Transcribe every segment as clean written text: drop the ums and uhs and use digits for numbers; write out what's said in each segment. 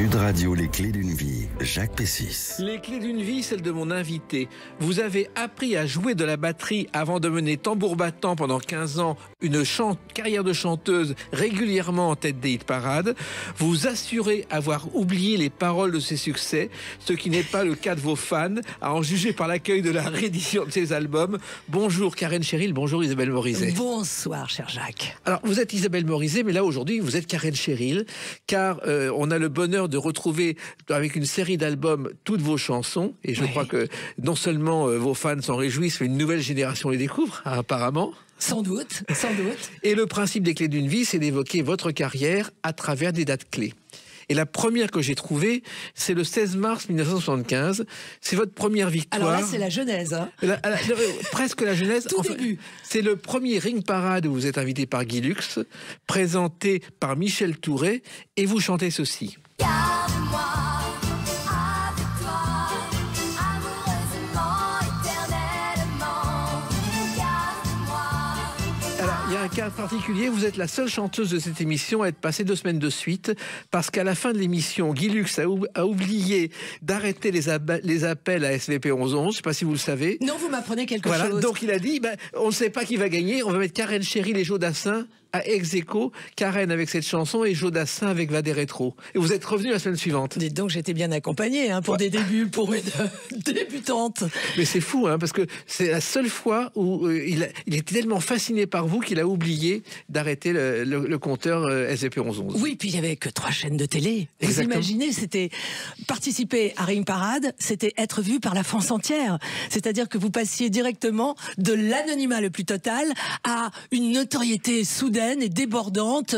Sud Radio, les clés d'une vie, Jacques Pessis. Les clés d'une vie, celle de mon invité. Vous avez appris à jouer de la batterie avant de mener tambour battant pendant 15 ans une carrière de chanteuse régulièrement en tête des hit parades. Vous assurez avoir oublié les paroles de ses succès, ce qui n'est pas le cas de vos fans, à en juger par l'accueil de la réédition de ses albums. Bonjour Karen Cheryl, bonjour Isabelle Morizet. Bonsoir cher Jacques. Alors vous êtes Isabelle Morizet, mais là aujourd'hui vous êtes Karen Cheryl, car on a le bonheur de retrouver avec une série d'albums toutes vos chansons, et je crois que non seulement vos fans s'en réjouissent, mais une nouvelle génération les découvre, apparemment. Sans doute, sans doute. Et le principe des clés d'une vie, c'est d'évoquer votre carrière à travers des dates clés. Et la première que j'ai trouvée, c'est le 16 mars 1975. C'est votre première victoire. Alors là, c'est la genèse. Hein. Presque la genèse. Tout début. C'est le premier Ring Parade où vous êtes invité par Guy Lux, présenté par Michel Thouret, et vous chantez ceci. Garde-moi avec toi, amoureusement, éternellement. Garde-moi. Alors, il y a un cas particulier, vous êtes la seule chanteuse de cette émission à être passée 2 semaines de suite, parce qu'à la fin de l'émission, Guy Lux a oublié d'arrêter les appels à SVP 1111, je ne sais pas si vous le savez. Non, vous m'apprenez quelque chose. Donc il a dit, on ne sait pas qui va gagner, on va mettre Karen Cheryl et Joe Dassin à ex-aequo, Karen avec cette chanson et Joe Dassin avec Va des rétros. Et vous êtes revenu la semaine suivante. Dites donc, j'étais bien accompagnée pour des débuts, pour une débutante. Mais c'est fou, parce que c'est la seule fois où il était tellement fasciné par vous qu'il a oublié d'arrêter le compteur SVP 1111. Oui, puis il n'y avait que 3 chaînes de télé. Exactement. Vous imaginez, c'était participer à Ring Parade, c'était être vu par la France entière. C'est-à-dire que vous passiez directement de l'anonymat le plus total à une notoriété soudaine et débordante.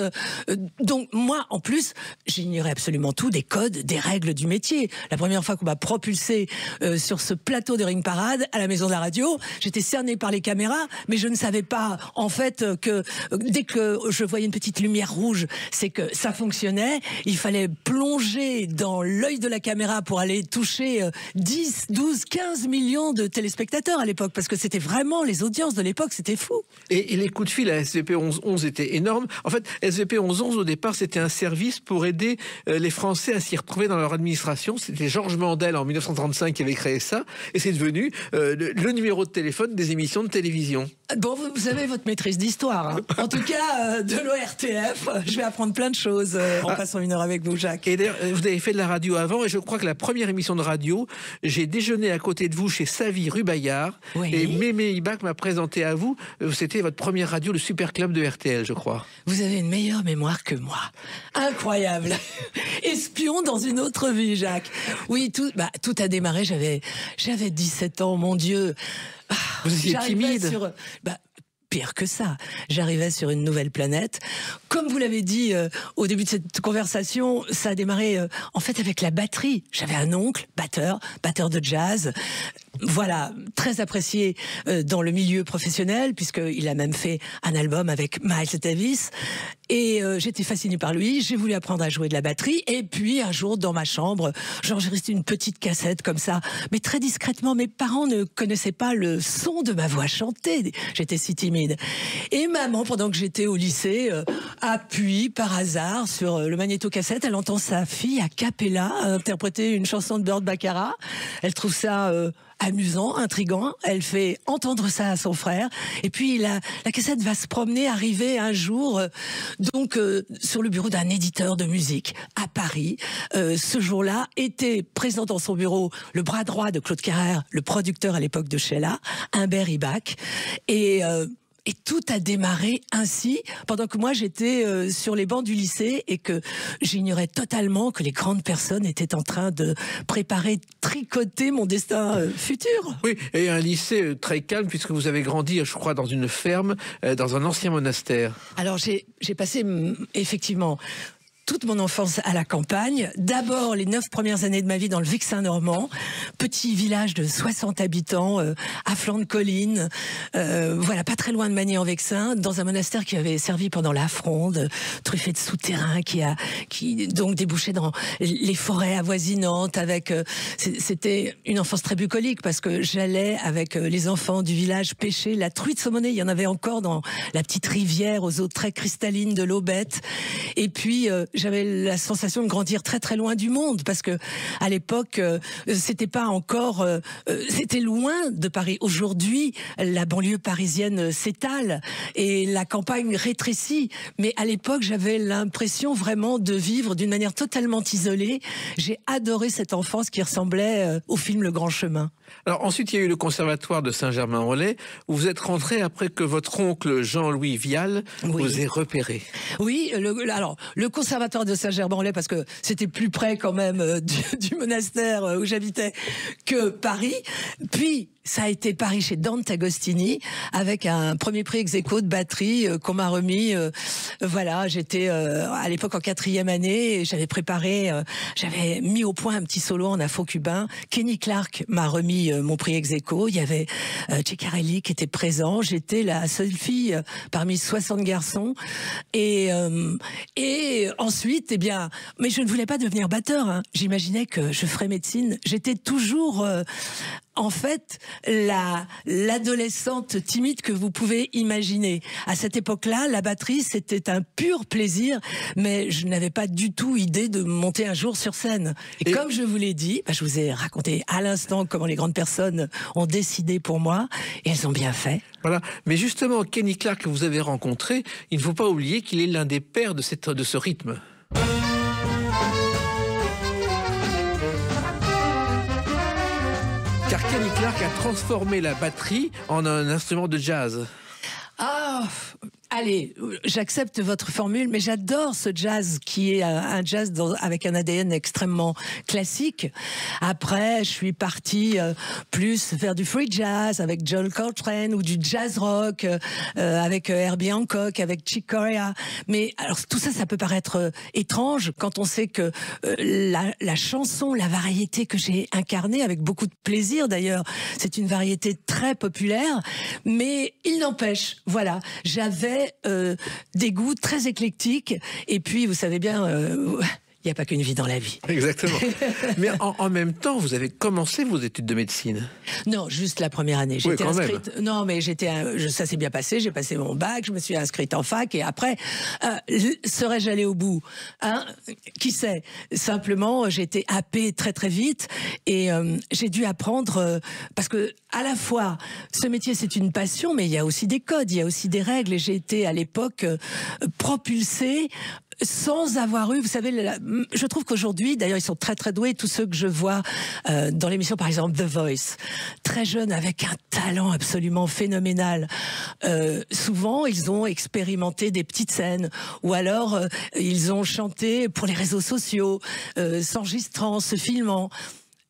Donc moi, en plus, j'ignorais absolument tout des codes, des règles du métier. La première fois qu'on m'a propulsé sur ce plateau de Ring Parade à la Maison de la Radio, j'étais cernée par les caméras, mais je ne savais pas en fait que dès que je voyais une petite lumière rouge, c'est que ça fonctionnait. Il fallait plonger dans l'œil de la caméra pour aller toucher 10, 12, 15 millions de téléspectateurs à l'époque, parce que c'était vraiment les audiences de l'époque, c'était fou. Et les coups de fil à SVP 1111 étaient énormes. En fait, SVP 1111 au départ, c'était un service pour aider les Français à s'y retrouver dans leur administration. C'était Georges Mandel en 1935 qui avait créé ça, et c'est devenu le numéro de téléphone des émissions de télévision. Bon, vous avez votre maîtrise d'histoire. En tout cas, de l'ORTF, je vais apprendre plein de choses en passant 1 heure avec vous, Jacques. Et d'ailleurs, vous avez fait de la radio avant, et je crois que la première émission de radio, j'ai déjeuné à côté de vous chez Savy rue Bayard, et Mémé Ibac m'a présenté à vous. C'était votre première radio, le Super Club de RTL, je crois. Vous avez une meilleure mémoire que moi. Incroyable. Espion dans une autre vie, Jacques. Oui, tout a démarré, j'avais 17 ans, mon Dieu. Vous étiez timide. Pire que ça, j'arrivais sur une nouvelle planète. Comme vous l'avez dit au début de cette conversation, ça a démarré en fait avec la batterie. J'avais un oncle, batteur de jazz. Voilà, très apprécié dans le milieu professionnel, puisqu'il a même fait un album avec Miles Davis. Et j'étais fascinée par lui, j'ai voulu apprendre à jouer de la batterie. Et puis un jour, dans ma chambre, j'ai resté une petite cassette comme ça, mais très discrètement. Mes parents ne connaissaient pas le son de ma voix chantée. J'étais si timide. Et maman, pendant que j'étais au lycée, appuie par hasard sur le magnétocassette. Elle entend sa fille a cappella interpréter une chanson de Burt Bacharach. Elle trouve ça amusant, intriguant. Elle fait entendre ça à son frère. Et puis la cassette va se promener, arriver un jour sur le bureau d'un éditeur de musique à Paris. Ce jour-là était présent dans son bureau le bras droit de Claude Carrère, le producteur à l'époque de Sheila, Humbert Ibac. Et tout a démarré ainsi, pendant que moi j'étais sur les bancs du lycée et que j'ignorais totalement que les grandes personnes étaient en train de préparer, tricoter mon destin futur. Oui, et un lycée très calme, puisque vous avez grandi, je crois, dans une ferme, dans un ancien monastère. Alors j'ai passé effectivement toute mon enfance à la campagne. D'abord, les 9 premières années de ma vie dans le Vexin normand, petit village de 60 habitants, à flanc de colline, voilà, pas très loin de Magny-en-Vexin, dans un monastère qui avait servi pendant la Fronde, truffé de souterrains, qui donc débouchait dans les forêts avoisinantes. C'était une enfance très bucolique, parce que j'allais avec les enfants du village pêcher la truite saumonée. Il y en avait encore dans la petite rivière aux eaux très cristallines de l'Aubette. Et puis j'avais la sensation de grandir très très loin du monde, parce que à l'époque, c'était pas encore, c'était loin de Paris. Aujourd'hui, la banlieue parisienne s'étale et la campagne rétrécit. Mais à l'époque, j'avais l'impression vraiment de vivre d'une manière totalement isolée. J'ai adoré cette enfance qui ressemblait au film Le Grand Chemin. Alors ensuite, il y a eu le conservatoire de Saint-Germain-en-Laye, où vous êtes rentré après que votre oncle Jean-Louis Vial vous ait repéré. Oui, alors le conservatoire de Saint-Germain-en-Laye, parce que c'était plus près quand même du monastère où j'habitais que Paris. Puis ça a été Paris chez Dante Agostini, avec un premier prix ex aequo de batterie qu'on m'a remis. Voilà, j'étais à l'époque en 4e année, et j'avais préparé, j'avais mis au point un petit solo en afro-cubain. Kenny Clark m'a remis mon prix ex aequo. Il y avait Ciccarelli qui était présent. J'étais la seule fille parmi 60 garçons. Et ensuite, eh bien, mais je ne voulais pas devenir batteur, hein. J'imaginais que je ferais médecine. J'étais toujours en fait, l'adolescente timide que vous pouvez imaginer. À cette époque-là, la batterie, c'était un pur plaisir, mais je n'avais pas du tout idée de monter un jour sur scène. Et comme je vous l'ai dit, je vous ai raconté à l'instant comment les grandes personnes ont décidé pour moi, et elles ont bien fait. Voilà. Mais justement, Kenny Clark que vous avez rencontré, il ne faut pas oublier qu'il est l'un des pères de ce rythme. Car Kenny Clark a transformé la batterie en un instrument de jazz. Ah, allez, j'accepte votre formule, mais j'adore ce jazz qui est un jazz avec un ADN extrêmement classique. Après, je suis partie plus vers du free jazz avec John Coltrane, ou du jazz rock avec Herbie Hancock, avec Chick Corea. Mais alors tout ça, ça peut paraître étrange quand on sait que la chanson, la variété que j'ai incarnée avec beaucoup de plaisir d'ailleurs, c'est une variété très populaire, mais il n'empêche, voilà, j'avais des goûts très éclectiques, et puis vous savez bien, il n'y a pas qu'une vie dans la vie. Exactement. Mais en même temps, vous avez commencé vos études de médecine. Non, juste la première année. J'étais inscrite. Non, mais ça s'est bien passé. J'ai passé mon bac, je me suis inscrite en fac, et après, serais-je allée au bout, hein? Qui sait? Simplement, j'ai été happée très très vite, et j'ai dû apprendre parce que à la fois, ce métier c'est une passion, mais il y a aussi des codes, il y a aussi des règles. Et j'ai été à l'époque propulsée sans avoir eu, vous savez, je trouve qu'aujourd'hui, d'ailleurs, ils sont très très doués, tous ceux que je vois dans l'émission, par exemple, The Voice, très jeunes, avec un talent absolument phénoménal. Souvent, ils ont expérimenté des petites scènes, ou alors ils ont chanté pour les réseaux sociaux, s'enregistrant, se filmant.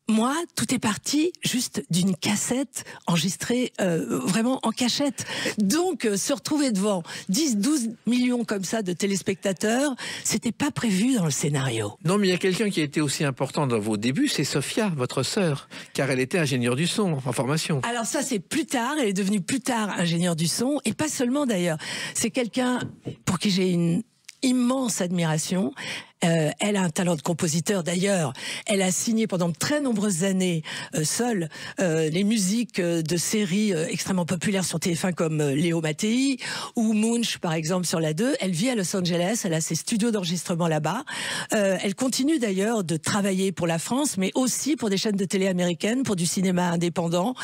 Moi, tout est parti juste d'une cassette enregistrée vraiment en cachette. Donc, se retrouver devant 10-12 millions comme ça de téléspectateurs, c'était pas prévu dans le scénario. Non, mais il y a quelqu'un qui a été aussi important dans vos débuts, c'est Sophia, votre sœur, car elle était ingénieure du son en formation. Alors ça, c'est plus tard, elle est devenue plus tard ingénieure du son, et pas seulement d'ailleurs. C'est quelqu'un pour qui j'ai une immense admiration. Elle a un talent de compositeur d'ailleurs. Elle a signé pendant de très nombreuses années seule les musiques de séries extrêmement populaires sur TF1 comme Léo Mattei ou Munch par exemple sur la 2. Elle vit à Los Angeles, elle a ses studios d'enregistrement là-bas. Elle continue d'ailleurs de travailler pour la France, mais aussi pour des chaînes de télé américaines, pour du cinéma indépendant.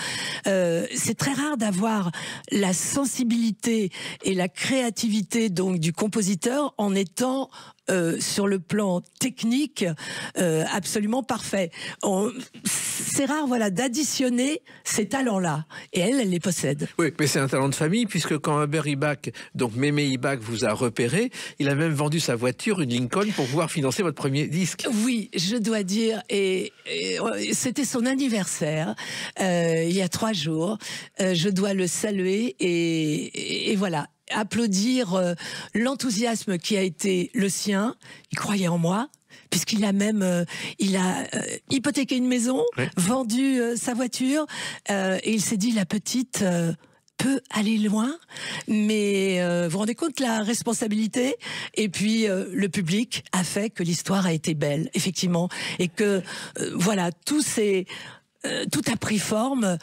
C'est très rare d'avoir la sensibilité et la créativité donc du compositeur en étant sur le plan technique absolument parfait. C'est rare, voilà, d'additionner ces talents-là. Et elle les possède. Oui, mais c'est un talent de famille, puisque quand Huber Ibach, donc Mémé Ibach, vous a repéré, il a même vendu sa voiture, une Lincoln, pour pouvoir financer votre premier disque. Oui, je dois dire, et c'était son anniversaire, il y a 3 jours. Je dois le saluer, et voilà. Applaudir l'enthousiasme qui a été le sien. Il croyait en moi, puisqu'il a même hypothéqué une maison, vendu sa voiture, et il s'est dit, la petite peut aller loin, mais vous vous rendez compte la responsabilité? Et puis le public a fait que l'histoire a été belle, effectivement, et que voilà, tous ces tout a pris forme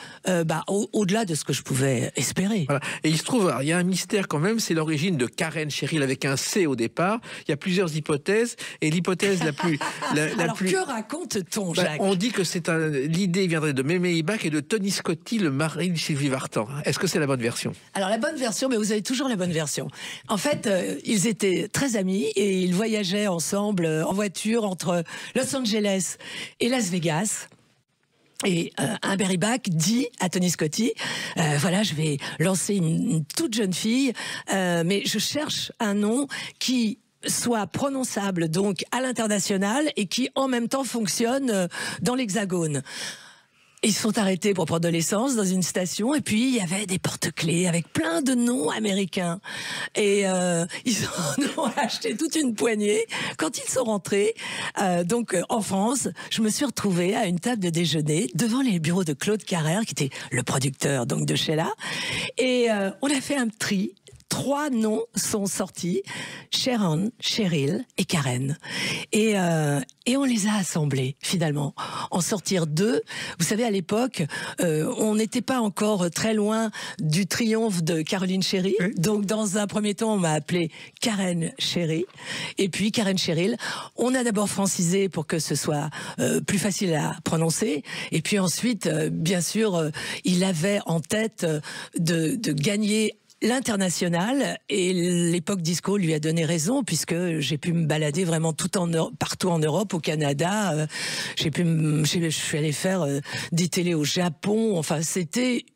au-delà de ce que je pouvais espérer. Voilà. Et il se trouve, alors, il y a un mystère quand même, c'est l'origine de Karen Cheryl avec un C au départ. Il y a plusieurs hypothèses, et l'hypothèse la plus... Alors, que raconte-t-on, Jacques? On dit que l'idée viendrait de Mémé Ibach et de Tony Scotti, le mari de Sylvie Vartan. Est-ce que c'est la bonne version? Alors, la bonne version, mais vous avez toujours la bonne version. En fait, ils étaient très amis et ils voyageaient ensemble en voiture entre Los Angeles et Las Vegas. Et Humbert Ibach dit à Tony Scotti, voilà, je vais lancer une toute jeune fille, mais je cherche un nom qui soit prononçable donc à l'international et qui en même temps fonctionne dans l'Hexagone. Ils se sont arrêtés pour prendre de l'essence dans une station, et puis il y avait des porte-clés avec plein de noms américains. Et ils en ont acheté toute une poignée. Quand ils sont rentrés, en France, je me suis retrouvée à une table de déjeuner devant les bureaux de Claude Carrère, qui était le producteur donc de Sheila. Et on a fait un tri. 3 noms sont sortis, Sharon, Cheryl et Karen. Et on les a assemblés, finalement. En sortir 2. Vous savez, à l'époque, on n'était pas encore très loin du triomphe de Caroline Cheryl. Oui. Donc, dans un premier temps, on m'a appelé Karen Cheryl. Et puis, Karen Cheryl. On a d'abord francisé pour que ce soit plus facile à prononcer. Et puis ensuite, bien sûr, il avait en tête de gagner l'international, et l'époque disco lui a donné raison, puisque j'ai pu me balader vraiment partout en Europe, au Canada. Je suis allée faire des télés au Japon. Enfin, c'était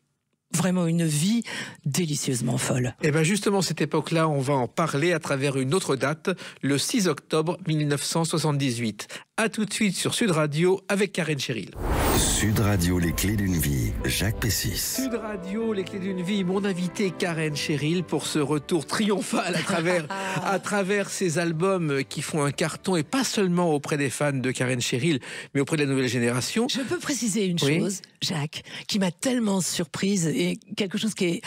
vraiment une vie délicieusement folle. Et bien justement, cette époque-là, on va en parler à travers une autre date, le 6 octobre 1978. À tout de suite sur Sud Radio avec Karen Cheryl. Sud Radio, les clés d'une vie, Jacques Pessis. Sud Radio, les clés d'une vie, mon invité Karen Cheryl pour ce retour triomphal à travers ces albums qui font un carton, et pas seulement auprès des fans de Karen Cheryl, mais auprès de la nouvelle génération. Je peux préciser une chose, Jacques, qui m'a tellement surprise, et quelque chose qui est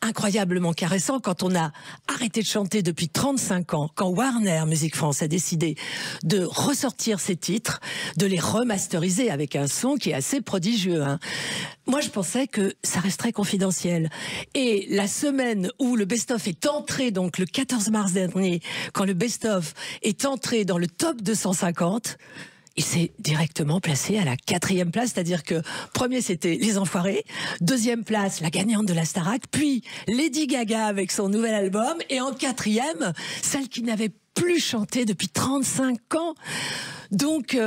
incroyablement caressant. Quand on a arrêté de chanter depuis 35 ans, quand Warner Music France a décidé de ressortir ces titres, de les remasteriser avec un son qui est assez prodigieux, hein. Moi, je pensais que ça resterait confidentiel. Et la semaine où le best-of est entré, donc le 14 mars dernier, quand le best-of est entré dans le top 250, il s'est directement placé à la 4e place, c'est-à-dire que premier c'était Les Enfoirés, 2e place la gagnante de la Starac, puis Lady Gaga avec son nouvel album, et en 4e, celle qui n'avait plus chanté depuis 35 ans. Donc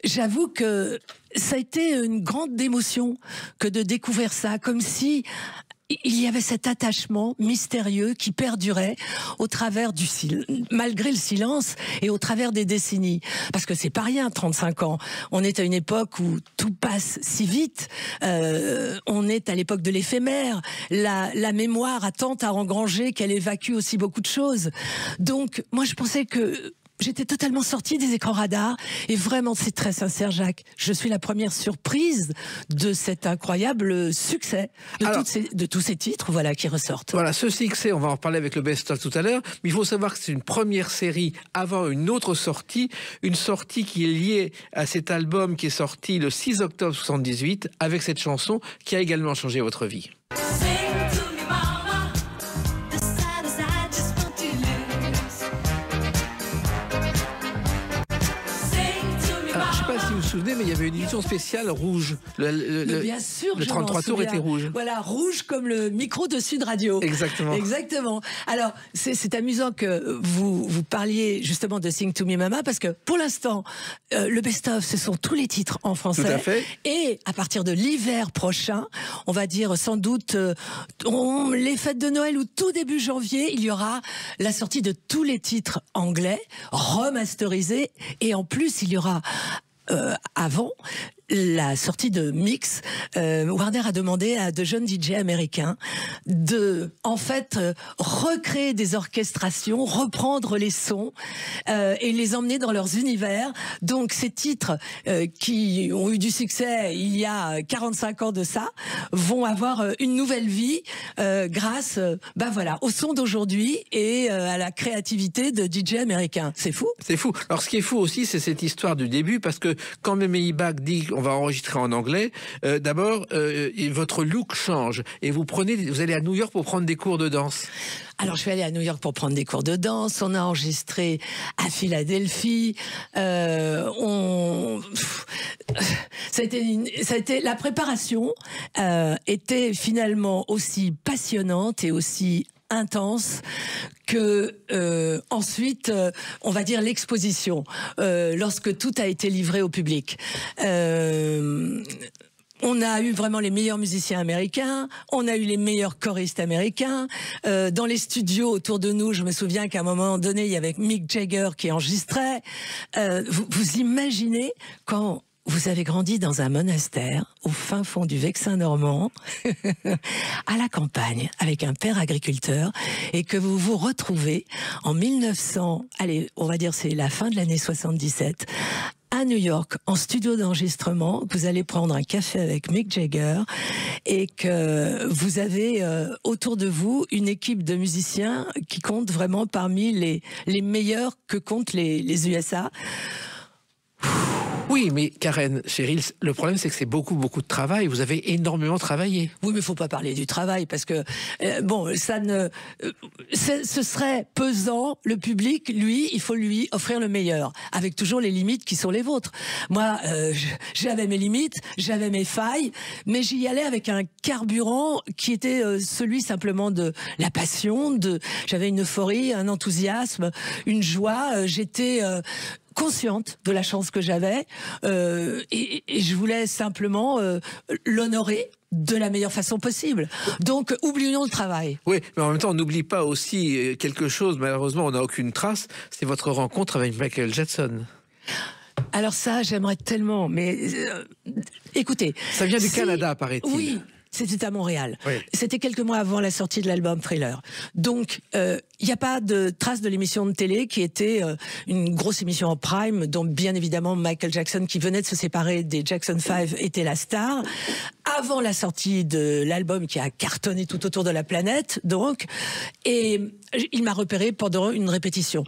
j'avoue que ça a été une grande émotion que de découvrir ça, comme si il y avait cet attachement mystérieux qui perdurait au travers malgré le silence et au travers des décennies. Parce que c'est pas rien, 35 ans. On est à une époque où tout passe si vite. On est à l'époque de l'éphémère. La mémoire a tant à engranger qu'elle évacue aussi beaucoup de choses. Donc, moi, je pensais que j'étais totalement sortie des écrans radars, et vraiment, c'est très sincère, Jacques. Je suis la première surprise de cet incroyable succès de tous ces titres, voilà, qui ressortent. Voilà, ce succès, on va en parler avec le best-of tout à l'heure, mais il faut savoir que c'est une première série avant une autre sortie, une sortie qui est liée à cet album qui est sorti le 6 octobre 78, avec cette chanson qui a également changé votre vie. Vous vous souvenez, mais il y avait une édition spéciale rouge. Bien sûr, le 33 tours était rouge. Voilà, rouge comme le micro de Sud Radio. Exactement. Exactement. Alors, c'est amusant que vous parliez justement de Sing to Me Mama, parce que pour l'instant, le best-of, ce sont tous les titres en français. Tout à fait. Et à partir de l'hiver prochain, on va dire sans doute les fêtes de Noël ou tout début janvier, il y aura la sortie de tous les titres anglais remasterisés, et en plus, il y aura avant la sortie de Mix, Warner a demandé à de jeunes DJ américains de, en fait, recréer des orchestrations, reprendre les sons et les emmener dans leurs univers. Donc ces titres qui ont eu du succès il y a 45 ans de ça vont avoir une nouvelle vie grâce, au son d'aujourd'hui et à la créativité de DJ américains. C'est fou. C'est fou. Alors ce qui est fou aussi, c'est cette histoire du début, parce que quand Mémé Ibach dit on va enregistrer en anglais. D'abord, votre look change et vous allez à New York pour prendre des cours de danse. Alors, je suis allée à New York pour prendre des cours de danse. On a enregistré à Philadelphie. Ça a été la préparation était finalement aussi passionnante et aussi intense que ensuite, on va dire l'exposition, lorsque tout a été livré au public. On a eu vraiment les meilleurs musiciens américains, on a eu les meilleurs choristes américains. Dans les studios autour de nous, je me souviens qu'à un moment donné, il y avait Mick Jagger qui enregistrait. Vous imaginez quand vous avez grandi dans un monastère au fin fond du Vexin normand, à la campagne, avec un père agriculteur, et que vous vous retrouvez en 1900, allez, on va dire c'est la fin de l'année 77, à New York, en studio d'enregistrement, que vous allez prendre un café avec Mick Jagger et que vous avez autour de vous une équipe de musiciens qui compte vraiment parmi les meilleurs que comptent les USA. Oui, mais Karen, Cheryl, le problème c'est que c'est beaucoup de travail. Vous avez énormément travaillé. Oui, mais il faut pas parler du travail parce que bon, ça ne, ce serait pesant. Le public, lui, il faut lui offrir le meilleur, avec toujours les limites qui sont les vôtres. Moi, j'avais mes limites, j'avais mes failles, mais j'y allais avec un carburant qui était celui simplement de la passion. J'avais une euphorie, un enthousiasme, une joie. J'étais consciente de la chance que j'avais et je voulais simplement l'honorer de la meilleure façon possible. Donc, oublions le travail. Oui, mais en même temps, on n'oublie pas aussi quelque chose, malheureusement, on n'a aucune trace, c'est votre rencontre avec Michael Jackson. Alors ça, j'aimerais tellement, mais écoutez... Ça vient du Canada, paraît-il. Oui. C'était à Montréal. Oui. C'était quelques mois avant la sortie de l'album Thriller. Donc, il n'y a pas de trace de l'émission de télé qui était une grosse émission en prime, dont bien évidemment Michael Jackson, qui venait de se séparer des Jackson 5, était la star. Avant la sortie de l'album qui a cartonné tout autour de la planète, donc, et il m'a repéré pendant une répétition.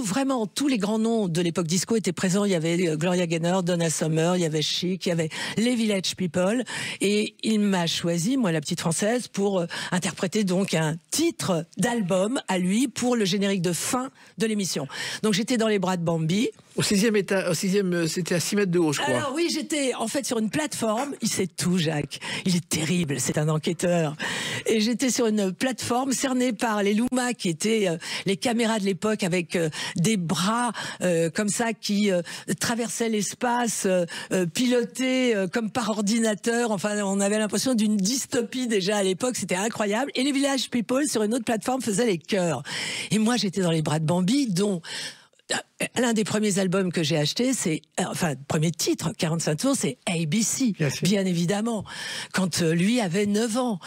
Vraiment, tous les grands noms de l'époque disco étaient présents. Il y avait Gloria Gaynor, Donna Summer, il y avait Chic, il y avait les Village People. Et il m'a choisi, moi, la petite française, pour interpréter donc un titre d'album à lui pour le générique de fin de l'émission. Donc j'étais dans les bras de Bambi. Au sixième, c'était à 6 mètres de haut, je crois. Alors oui, j'étais en fait sur une plateforme. Il sait tout, Jacques. Il est terrible, c'est un enquêteur. Et j'étais sur une plateforme cernée par les Luma, qui étaient les caméras de l'époque, avec des bras comme ça qui traversaient l'espace, pilotés comme par ordinateur. Enfin, on avait l'impression d'une dystopie déjà à l'époque. C'était incroyable. Et les Village People, sur une autre plateforme, faisaient les chœurs. Et moi, j'étais dans les bras de Bambi, dont... L'un des premiers albums que j'ai acheté, premier titre, 45 tours, c'est ABC, bien évidemment, quand lui avait 9 ans.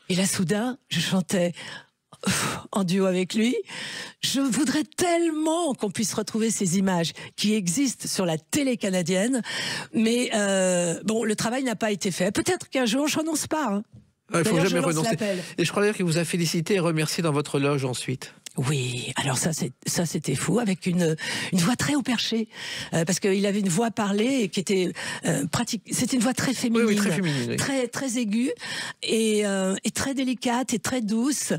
Et là, soudain, je chantais en duo avec lui. Je voudrais tellement qu'on puisse retrouver ces images qui existent sur la télé canadienne, mais bon, le travail n'a pas été fait. Peut-être qu'un jour, je renonce pas. Hein. Il ne faut jamais renoncer. L'appel. Et je crois d'ailleurs qu'il vous a félicité et remercié dans votre loge ensuite. Oui, alors ça c'était fou, avec une voix très haut perché, parce qu'il avait une voix parlée qui était pratique. C'était une voix très féminine, oui, très féminine, oui. très aiguë et très délicate et très douce.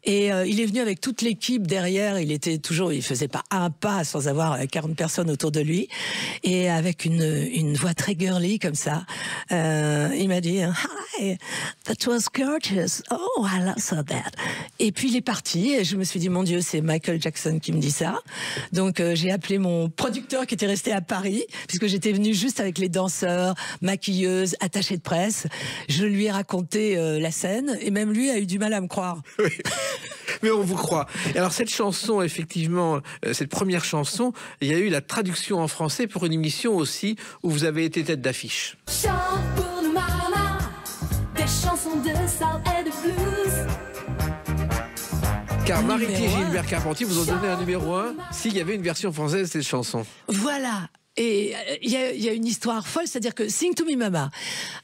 Et il est venu avec toute l'équipe derrière. Il faisait pas un pas sans avoir 40 personnes autour de lui, et avec une voix très girly comme ça. Il m'a dit "Hi, that was gorgeous. Oh, I love so that." Et puis il est parti. Et je me suis dit, mon Dieu, c'est Michael Jackson qui me dit ça. Donc j'ai appelé mon producteur qui était resté à Paris, puisque j'étais venue juste avec les danseurs, maquilleuses, attachées de presse. Je lui ai raconté la scène, et même lui a eu du mal à me croire. Oui. Mais on vous croit. Et alors cette chanson, effectivement, cette première chanson, il y a eu la traduction en français pour une émission aussi où vous avez été tête d'affiche. Chante pour nous, maman, des chansons de soul et de blues. Car Mariti et Numéro Gilbert Carpentier vous ont donné un numéro 1 s'il y avait une version française de cette chanson. Voilà. Et il y a une histoire folle, c'est-à-dire que Sing to Me Mama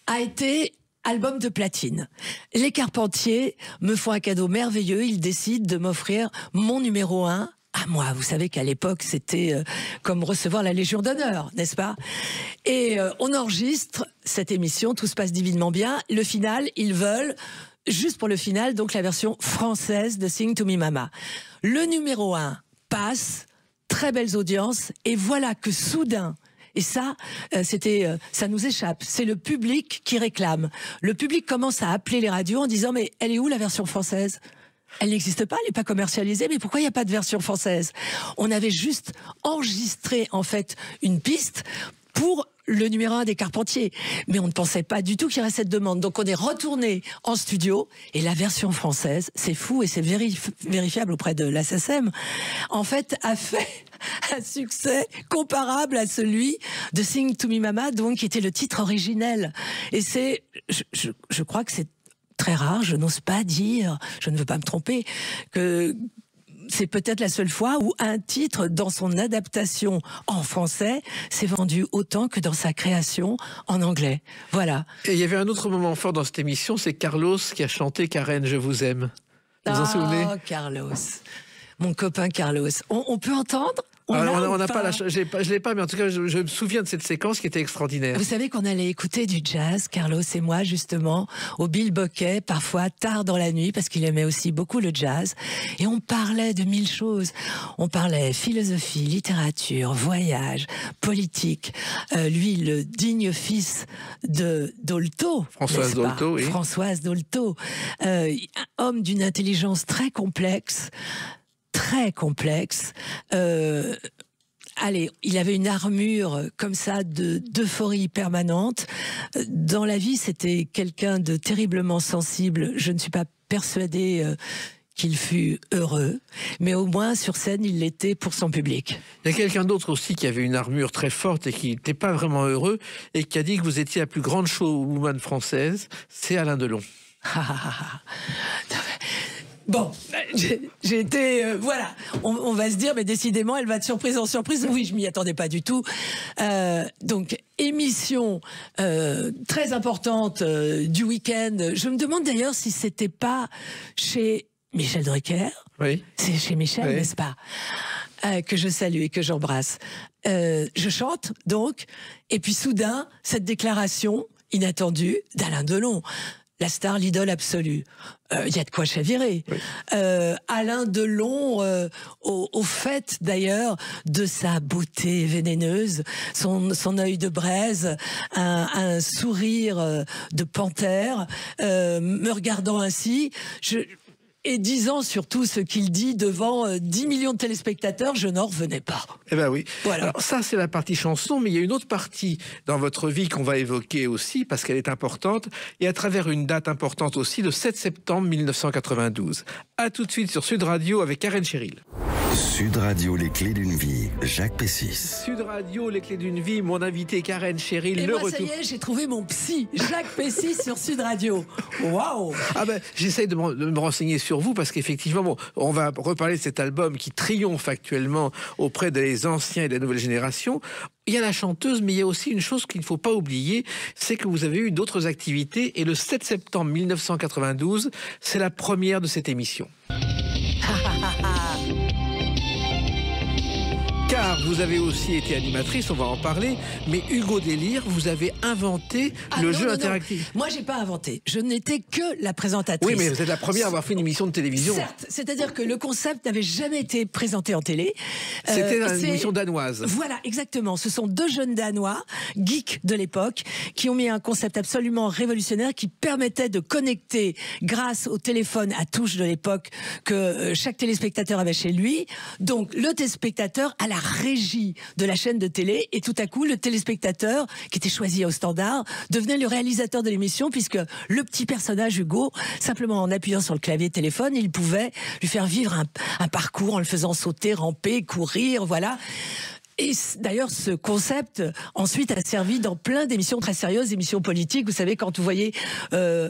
a été album de platine. Les Carpentiers me font un cadeau merveilleux, ils décident de m'offrir mon numéro 1 à moi. Vous savez qu'à l'époque, c'était comme recevoir la Légion d'honneur, n'est-ce pas? Et on enregistre cette émission, tout se passe divinement bien. Le final, ils veulent, juste pour le final, donc la version française de Sing to Me Mama. Le numéro 1 passe, très belles audiences, et voilà que soudain, et ça, ça nous échappe. C'est le public qui réclame. Le public commence à appeler les radios en disant « Mais elle est où la version française ?» Elle n'existe pas, elle n'est pas commercialisée, mais pourquoi il n'y a pas de version française? On avait juste enregistré, en fait, une piste pour le numéro 1 des Carpentiers. Mais on ne pensait pas du tout qu'il y aurait cette demande. Donc on est retourné en studio, et la version française, c'est fou et c'est vérifiable auprès de la SACEM, en fait, a fait un succès comparable à celui de Sing to Me Mama, donc qui était le titre originel. Et c'est, je crois que c'est très rare, je n'ose pas dire, je ne veux pas me tromper, que c'est peut-être la seule fois où un titre, dans son adaptation en français, s'est vendu autant que dans sa création en anglais. Voilà. Et il y avait un autre moment fort dans cette émission, c'est Carlos qui a chanté « Karen, je vous aime ». Vous vous en souvenez? Oh, Carlos, mon copain Carlos. On peut entendre? On n'a pas je l'ai pas, mais en tout cas, je me souviens de cette séquence qui était extraordinaire. Vous savez qu'on allait écouter du jazz, Carlos et moi, justement, au Bill Bocquet, parfois tard dans la nuit, parce qu'il aimait aussi beaucoup le jazz. Et on parlait de 1000 choses. On parlait philosophie, littérature, voyage, politique. Lui, le digne fils de Dolto. Françoise Dolto, oui. Françoise Dolto. Homme d'une intelligence très complexe. Allez, il avait une armure comme ça d'euphorie permanente. Dans la vie, c'était quelqu'un de terriblement sensible. Je ne suis pas persuadée qu'il fut heureux, mais au moins sur scène, il l'était pour son public. Il y a quelqu'un d'autre aussi qui avait une armure très forte et qui n'était pas vraiment heureux et qui a dit que vous étiez la plus grande showwoman française, c'est Alain Delon. Bon, j'ai été... voilà, on va se dire, mais décidément, elle va de surprise en surprise. Oui, je m'y attendais pas du tout. Donc, émission très importante du week-end. Je me demande d'ailleurs si c'était pas chez Michel Drucker. Oui. C'est chez Michel, oui. N'est-ce pas? Que je salue et que j'embrasse. Je chante, donc, et puis soudain, cette déclaration inattendue d'Alain Delon. La star, l'idole absolue. Il y a de quoi chavirer. Oui. Alain Delon, au fait d'ailleurs de sa beauté vénéneuse, son œil de braise, un sourire de panthère, me regardant ainsi, et disant surtout ce qu'il dit devant 10 millions de téléspectateurs, je n'en revenais pas. Eh ben oui. Voilà. Alors ça, c'est la partie chanson, mais il y a une autre partie dans votre vie qu'on va évoquer aussi, parce qu'elle est importante, et à travers une date importante aussi, le 7 septembre 1992. À tout de suite sur Sud Radio avec Karen Cheryl. Sud Radio, les clés d'une vie, Jacques Pessis. Sud Radio, les clés d'une vie, mon invité Karen Cheryl. Et le moi, retour. ça y est, j'ai trouvé mon psy, Jacques Pessis sur Sud Radio. Waouh! Ah ben, j'essaye de me renseigner sur vous, parce qu'effectivement, bon, on va reparler de cet album qui triomphe actuellement auprès des anciens et des nouvelles générations. Il y a la chanteuse, mais il y a aussi une chose qu'il ne faut pas oublier, c'est que vous avez eu d'autres activités, et le 7 septembre 1992, c'est la première de cette émission. Car vous avez aussi été animatrice, on va en parler, mais Hugo Délire, vous avez inventé le jeu interactif. Moi, j'ai pas inventé. Je n'étais que la présentatrice. Oui, mais vous êtes la première à avoir fait une émission de télévision. Certes, c'est-à-dire que le concept n'avait jamais été présenté en télé. C'était une émission danoise. Voilà, exactement. Ce sont deux jeunes Danois, geeks de l'époque, qui ont mis un concept absolument révolutionnaire qui permettait de connecter, grâce au téléphone à touche de l'époque que chaque téléspectateur avait chez lui, donc le téléspectateur à la régie de la chaîne de télé, et tout à coup le téléspectateur qui était choisi au standard devenait le réalisateur de l'émission, puisque le petit personnage Hugo, simplement en appuyant sur le clavier de téléphone, il pouvait lui faire vivre un parcours en le faisant sauter, ramper, courir, voilà. Et d'ailleurs, ce concept, ensuite, a servi dans plein d'émissions très sérieuses, émissions politiques. Vous savez, quand vous voyez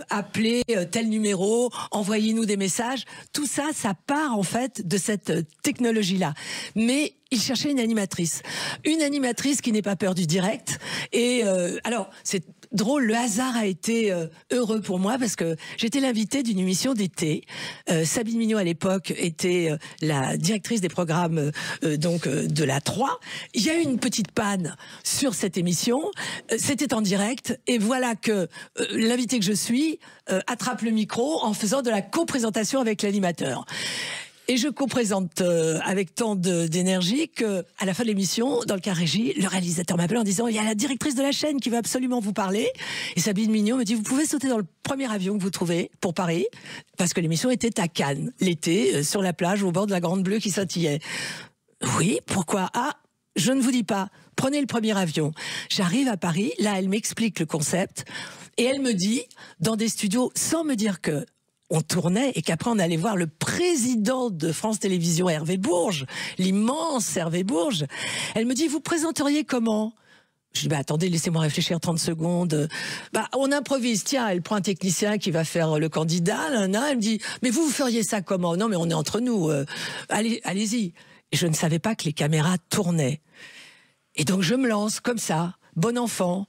appeler tel numéro, envoyez-nous des messages, tout ça, ça part en fait de cette technologie-là. Mais il cherchait une animatrice qui n'ait pas peur du direct Et alors, c'est drôle, le hasard a été heureux pour moi parce que j'étais l'invitée d'une émission d'été. Sabine Mignot, à l'époque, était la directrice des programmes de la 3. Il y a eu une petite panne sur cette émission. C'était en direct. Et voilà que l'invité que je suis attrape le micro en faisant de la coprésentation avec l'animateur. Et je co-présente avec tant d'énergie qu'à la fin de l'émission, dans le cas régie, le réalisateur m'appelle en disant « Il y a la directrice de la chaîne qui veut absolument vous parler. » Et Sabine Mignot me dit « Vous pouvez sauter dans le premier avion que vous trouvez pour Paris. » Parce que l'émission était à Cannes, l'été, sur la plage, au bord de la Grande Bleue qui scintillait. Oui, pourquoi? Ah, je ne vous dis pas. Prenez le premier avion. J'arrive à Paris, là, elle m'explique le concept. Et elle me dit, dans des studios, sans me dire que on tournait et qu'après on allait voir le président de France Télévisions, Hervé Bourges, l'immense Hervé Bourges. Elle me dit, vous présenteriez comment? Je dis, attendez, laissez-moi réfléchir 30 secondes. On improvise. Tiens, elle prend un technicien qui va faire le candidat. Elle me dit, mais vous feriez ça comment? Non, mais on est entre nous. Allez-y. Et je ne savais pas que les caméras tournaient. Et donc je me lance comme ça, bon enfant.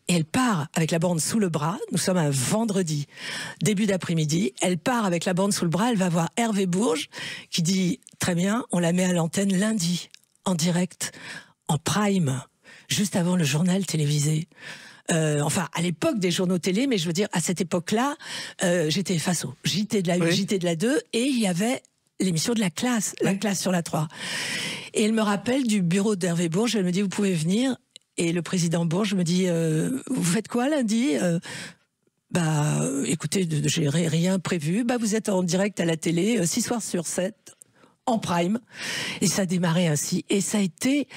Et elle part avec la bande sous le bras. Nous sommes un vendredi, début d'après-midi. Elle part avec la bande sous le bras. Elle va voir Hervé Bourges qui dit « Très bien, on la met à l'antenne lundi, en direct, en prime, juste avant le journal télévisé. » Enfin, à l'époque des journaux télé, mais je veux dire, à cette époque-là, j'étais face au JT de la 1, JT de la 2, et il y avait l'émission de la classe sur la 3. Et elle me rappelle du bureau d'Hervé Bourges. Elle me dit « Vous pouvez venir ?» Et le président Bourges me dit vous faites quoi lundi? Écoutez, j'ai rien prévu. Vous êtes en direct à la télé 6 soirs sur 7 en prime. Et ça a démarré ainsi. Et ça a été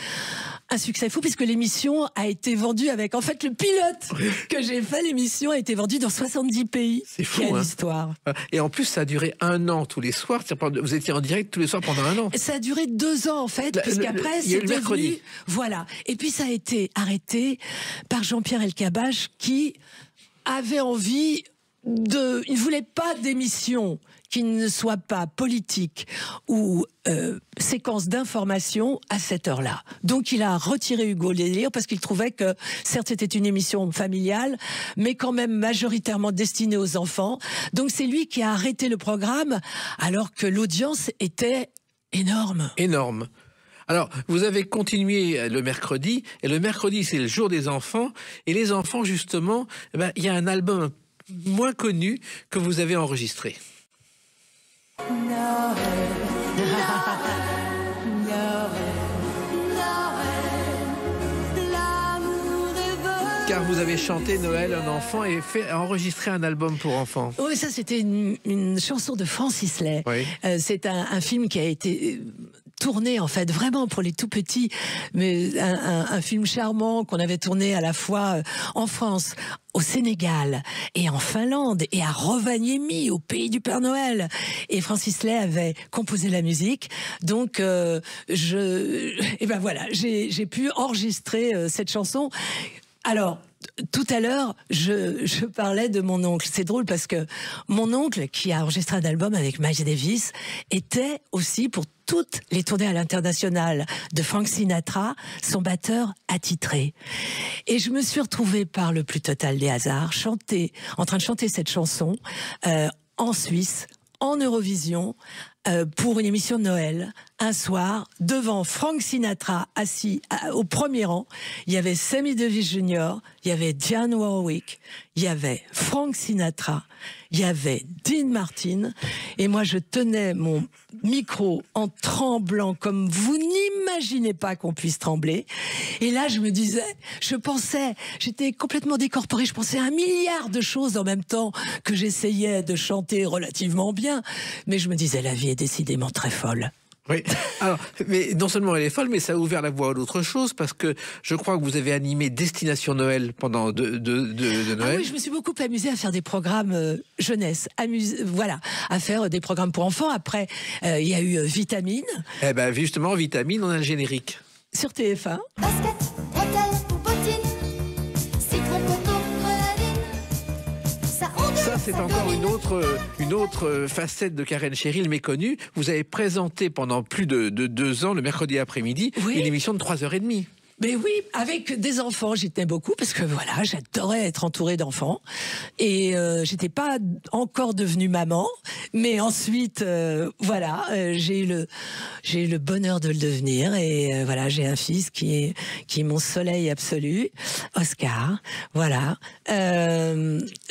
un succès fou puisque l'émission a été vendue avec... En fait, le pilote que j'ai fait, l'émission a été vendue dans 70 pays. C'est fou, Quelle histoire. Et en plus, ça a duré 1 an tous les soirs. Vous étiez en direct tous les soirs pendant 1 an. Ça a duré 2 ans, en fait, puisqu'après, c'est devenu... mercredi. Voilà. Et puis, ça a été arrêté par Jean-Pierre Elkabbach qui avait envie de... Il ne voulait pas d'émission qui ne soit pas politique ou séquence d'information à cette heure-là. Donc il a retiré Hugo Délire parce qu'il trouvait que certes c'était une émission familiale, mais quand même majoritairement destinée aux enfants. Donc c'est lui qui a arrêté le programme alors que l'audience était énorme. Énorme. Alors, vous avez continué le mercredi, et le mercredi c'est le jour des enfants, et les enfants justement, il y a un album moins connu que vous avez enregistré. Car vous avez chanté Noël, un enfant, et enregistré un album pour enfants. Oui, ça c'était une chanson de Francis Lay. Oui. C'est un film qui a été tourné en fait vraiment pour les tout petits, mais un film charmant qu'on avait tourné à la fois en France, au Sénégal et en Finlande et à Rovaniemi, au pays du Père Noël. Et Francis Lay avait composé la musique. Donc, j'ai pu enregistrer cette chanson. Alors, tout à l'heure, je parlais de mon oncle. C'est drôle parce que mon oncle, qui a enregistré un album avec Miles Davis, était aussi pour toutes les tournées à l'international de Frank Sinatra, son batteur attitré. Et je me suis retrouvée par le plus total des hasards, en train de chanter cette chanson en Suisse, en Eurovision, pour une émission de Noël, un soir, devant Frank Sinatra, assis au premier rang. Il y avait Sammy Davis Jr., il y avait Dionne Warwick, il y avait Frank Sinatra, il y avait Dean Martin, et moi je tenais mon micro en tremblant comme vous n'imaginez pas qu'on puisse trembler. Et là je me disais, j'étais complètement décorporée, je pensais à 1 milliard de choses en même temps que j'essayais de chanter relativement bien, mais je me disais, la vie est décidément très folle. Oui, alors, mais non seulement elle est folle, mais ça a ouvert la voie à d'autres choses, parce que je crois que vous avez animé Destination Noël pendant de Noël. Ah oui, je me suis beaucoup amusée à faire des programmes jeunesse, à faire des programmes pour enfants. Après, il y a eu Vitamine. Eh ben justement, Vitamine, on a le générique. Sur TF1. Basket, bretelles ou bottines, citron, coton, grenadine. Ça, c'est encore une autre facette de Karen Cheryl méconnue. Vous avez présenté pendant plus de 2 ans, le mercredi après-midi, une émission de 3h30. Mais oui, avec des enfants, j'y tenais beaucoup parce que voilà, j'adorais être entourée d'enfants et j'étais pas encore devenue maman, mais ensuite voilà, j'ai eu le bonheur de le devenir et voilà, j'ai un fils qui est mon soleil absolu, Oscar. Voilà.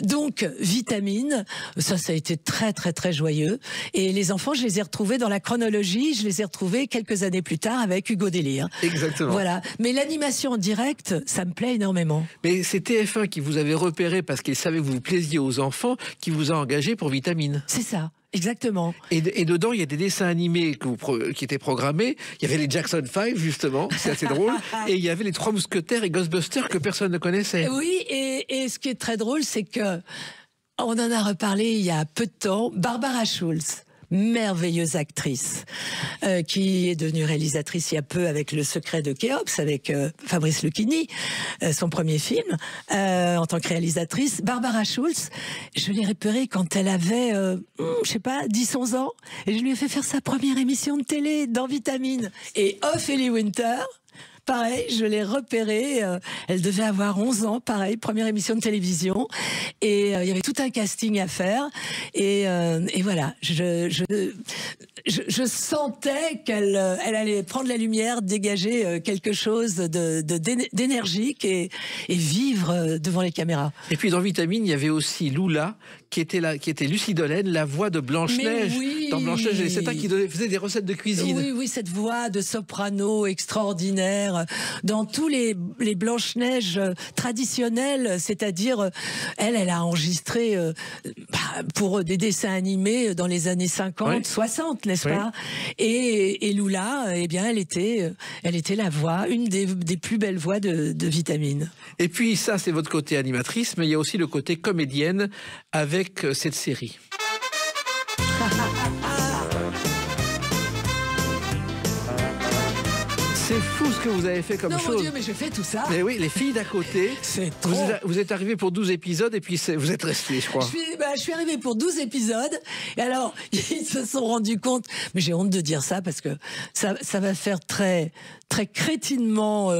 Donc Vitamine, ça a été très très très joyeux et les enfants, je les ai retrouvés dans la chronologie, je les ai retrouvés quelques années plus tard avec Hugo Délire. Exactement. Voilà. Mais l'animation en direct, ça me plaît énormément. Mais c'est TF1 qui vous avait repéré parce qu'il savait que vous plaisiez aux enfants, qui vous a engagé pour Vitamine. C'est ça. Exactement. Et dedans, il y a des dessins animés qui étaient programmés. Il y avait les Jackson 5, justement, c'est assez drôle. Et il y avait les Trois Mousquetaires et Ghostbusters que personne ne connaissait. Oui, et ce qui est très drôle, c'est que on en a reparlé il y a peu de temps. Barbara Schulz, merveilleuse actrice, qui est devenue réalisatrice il y a peu avec Le Secret de Khéops, avec Fabrice Lucchini, son premier film, en tant que réalisatrice. Barbara Schulz, je l'ai repérée quand elle avait, je sais pas, 10-11 ans, et je lui ai fait faire sa première émission de télé dans Vitamine. Et Ophélie Winter, pareil, je l'ai repérée, elle devait avoir 11 ans, pareil, première émission de télévision, et il y avait tout un casting à faire, et voilà, je sentais qu'elle allait prendre la lumière, dégager quelque chose d'énergique et vivre devant les caméras. Et puis dans Vitamine, il y avait aussi Lula, qui était Lucie Dolène, la voix de Blanche-Neige. Oui. Dans Blanche-Neige et les Sept Nains, qui faisait des recettes de cuisine. Oui, cette voix de soprano extraordinaire dans tous les Blanche-Neige traditionnels, c'est-à-dire elle a enregistré pour des dessins animés dans les années 50, 60, n'est-ce pas? Et Lula, eh bien, elle était la voix, une des plus belles voix de Vitamine. Et puis ça, c'est votre côté animatrice, mais il y a aussi le côté comédienne avec cette série. C'est fou ce que vous avez fait comme chose. Non, mon Dieu, mais je fais tout ça. Mais oui, Les Filles d'à côté. C'est trop. Vous êtes arrivé pour 12 épisodes et puis vous êtes resté, je crois. Je suis arrivé pour 12 épisodes. Et alors, ils se sont rendus compte. Mais j'ai honte de dire ça parce que ça va faire très crétinement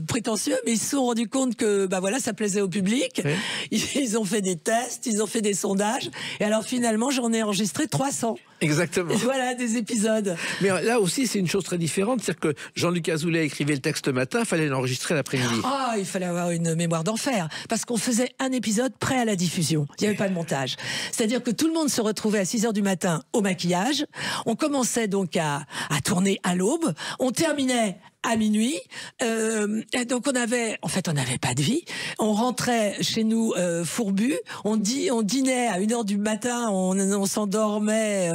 prétentieux. Mais ils se sont rendus compte que, voilà, ça plaisait au public. Oui. Ils ont fait des tests, ils ont fait des sondages. Et alors, finalement, j'en ai enregistré 300. Exactement. Et voilà, des épisodes. Mais là aussi, c'est une chose très différente. C'est-à-dire que Jean-Luc Azoulay écrivait le texte le matin, il fallait l'enregistrer l'après-midi. Ah, il fallait avoir une mémoire d'enfer. Parce qu'on faisait un épisode prêt à la diffusion. Il n'y avait pas de montage. C'est-à-dire que tout le monde se retrouvait à 6 heures du matin au maquillage. On commençait donc à tourner à l'aube. On terminait à minuit. Donc on n'avait pas de vie. On rentrait chez nous fourbu. On dînait à 1h du matin. On s'endormait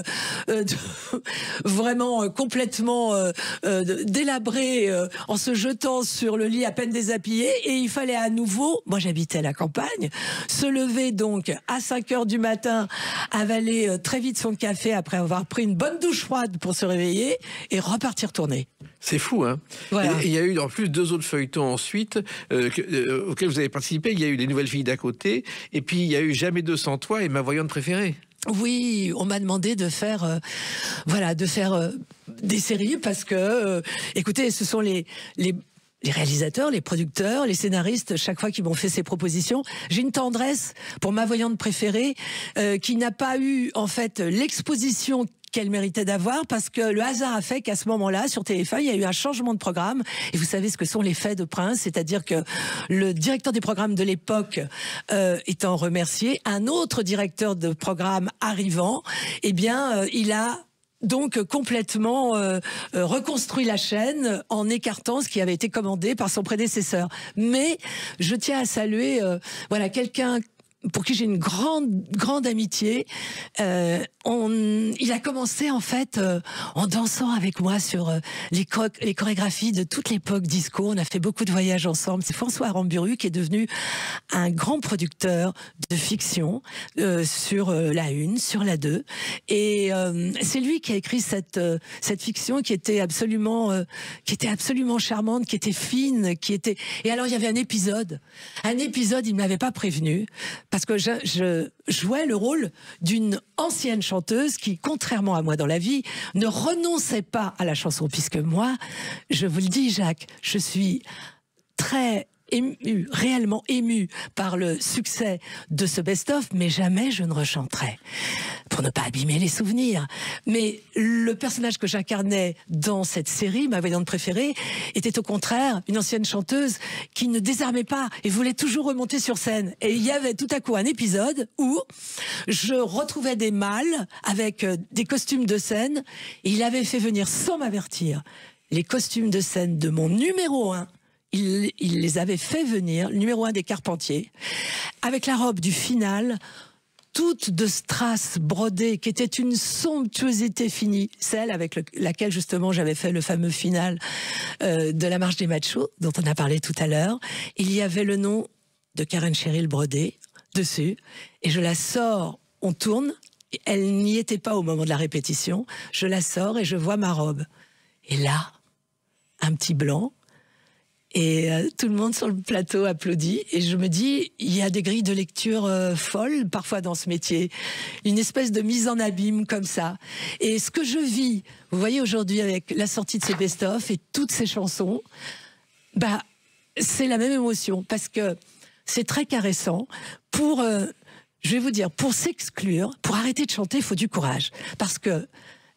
vraiment complètement délabré en se jetant sur le lit à peine déshabillé. Et il fallait à nouveau, moi j'habitais à la campagne, se lever donc à 5h du matin, avaler très vite son café après avoir pris une bonne douche froide pour se réveiller et repartir tourner. C'est fou, hein. Voilà. Et il y a eu en plus 2 autres feuilletons ensuite auxquels vous avez participé. Il y a eu Les Nouvelles Filles d'à côté, et puis il y a eu Jamais 2 sans toi et Ma Voyante préférée. Oui, on m'a demandé de faire, des séries parce que, écoutez, ce sont les réalisateurs, les producteurs, les scénaristes, chaque fois qu'ils m'ont fait ces propositions. J'ai une tendresse pour Ma Voyante préférée qui n'a pas eu en fait l'exposition qu'elle méritait d'avoir parce que le hasard a fait qu'à ce moment-là, sur TF1, il y a eu un changement de programme. Et vous savez ce que sont les faits de prince, c'est-à-dire que le directeur des programmes de l'époque étant remercié, un autre directeur de programme arrivant, eh bien, il a donc complètement reconstruit la chaîne en écartant ce qui avait été commandé par son prédécesseur. Mais je tiens à saluer quelqu'un pour qui j'ai une grande amitié. Il a commencé en fait en dansant avec moi sur les chorégraphies de toute l'époque disco. On a fait beaucoup de voyages ensemble. C'est François Aramburu qui est devenu un grand producteur de fiction sur la 1, sur la 2. Et c'est lui qui a écrit cette fiction qui était absolument charmante, qui était fine, Et alors il y avait un épisode, il ne m'avait pas prévenu. Parce que je jouais le rôle d'une ancienne chanteuse qui, contrairement à moi dans la vie, ne renonçait pas à la chanson. Puisque moi, je vous le dis, Jacques, je suis très ému, réellement ému par le succès de ce best-of, mais jamais je ne rechanterai, pour ne pas abîmer les souvenirs. Mais le personnage que j'incarnais dans cette série, ma voyante préférée, était au contraire une ancienne chanteuse qui ne désarmait pas et voulait toujours remonter sur scène. Et il y avait tout à coup un épisode où je retrouvais des mâles avec des costumes de scène, et il avait fait venir, sans m'avertir, les costumes de scène de mon numéro 1. Il les avait fait venir, le numéro 1 des Carpentiers, avec la robe du final, toute de strass brodée, qui était une somptuosité finie, celle avec laquelle justement j'avais fait le fameux final de la marche des machos, dont on a parlé tout à l'heure. Il y avait le nom de Karen Cheryl brodé dessus, et je la sors, on tourne, elle n'y était pas au moment de la répétition, je la sors et je vois ma robe. Et là, un petit blanc, et tout le monde sur le plateau applaudit, et je me dis, il y a des grilles de lecture folles parfois dans ce métier, une espèce de mise en abîme comme ça. Et ce que je vis, vous voyez aujourd'hui avec la sortie de ces best-of et toutes ces chansons, bah c'est la même émotion, parce que c'est très caressant. Pour, je vais vous dire, pour s'exclure, pour arrêter de chanter, il faut du courage, parce que